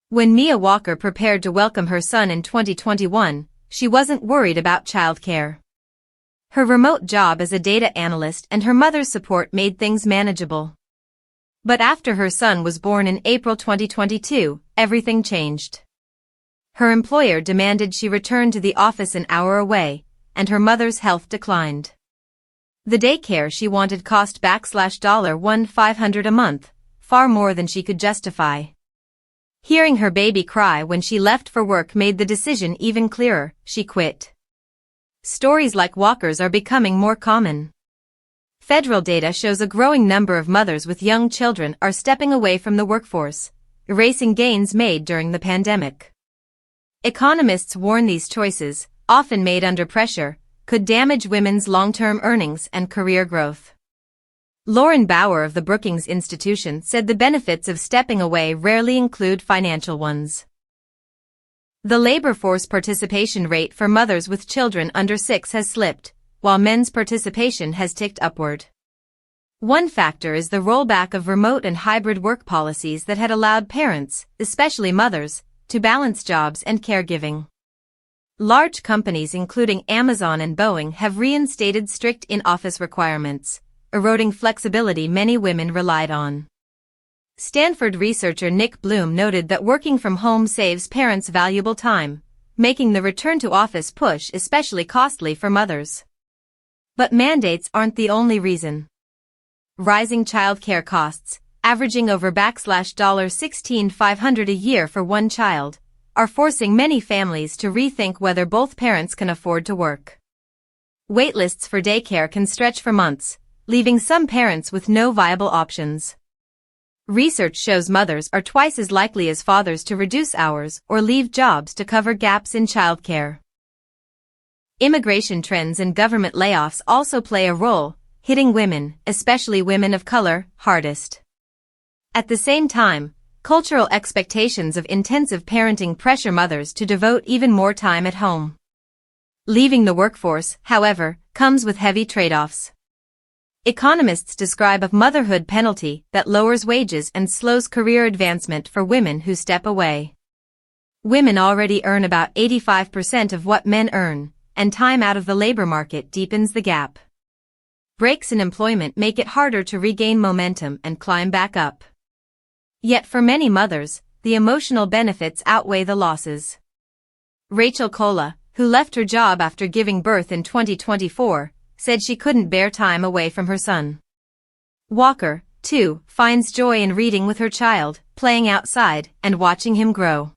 When Miya Walker prepared to welcome her son in 2021, she wasn't worried about childcare. Her remote job as a data analyst and her mother's support made things manageable. But after her son was born in April 2022, everything changed. Her employer demanded she return to the office an hour away, and her mother's health declined. The daycare she wanted cost $1,500 a month, far more than she could justify. Hearing her baby cry when she left for work made the decision even clearer. She quit. Stories like Walker's are becoming more common. Federal data shows a growing number of mothers with young children are stepping away from the workforce, erasing gains made during the pandemic. Economists warn these choices, often made under pressure, could damage women's long-term earnings and career growth. Lauren Bauer of the Brookings Institution said the benefits of stepping away rarely include financial ones. The labor force participation rate for mothers with children under 6 has slipped, while men's participation has ticked upward. One factor is the rollback of remote and hybrid work policies that had allowed parents, especially mothers, to balance jobs and caregiving. Large companies including Amazon and Boeing have reinstated strict in-office requirements, eroding flexibility many women relied on. Stanford researcher Nick Bloom noted that working from home saves parents valuable time, making the return to office push especially costly for mothers. But mandates aren't the only reason. Rising childcare costs, averaging over $16,500 a year for one child, are forcing many families to rethink whether both parents can afford to work. Waitlists for daycare can stretch for months, leaving some parents with no viable options. Research shows mothers are twice as likely as fathers to reduce hours or leave jobs to cover gaps in childcare. Immigration trends and government layoffs also play a role, hitting women, especially women of color, hardest. At the same time, cultural expectations of intensive parenting pressure mothers to devote even more time at home. Leaving the workforce, however, comes with heavy trade-offs. Economists describe a motherhood penalty that lowers wages and slows career advancement for women who step away. Women already earn about 85% of what men earn, and time out of the labor market deepens the gap. Breaks in employment make it harder to regain momentum and climb back up. Yet for many mothers, the emotional benefits outweigh the losses. Rachel Cola, who left her job after giving birth in 2024, said she couldn't bear time away from her son. Walker, too, finds joy in reading with her child, playing outside, and watching him grow.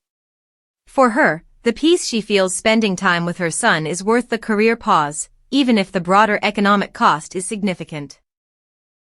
For her, the peace she feels spending time with her son is worth the career pause, even if the broader economic cost is significant.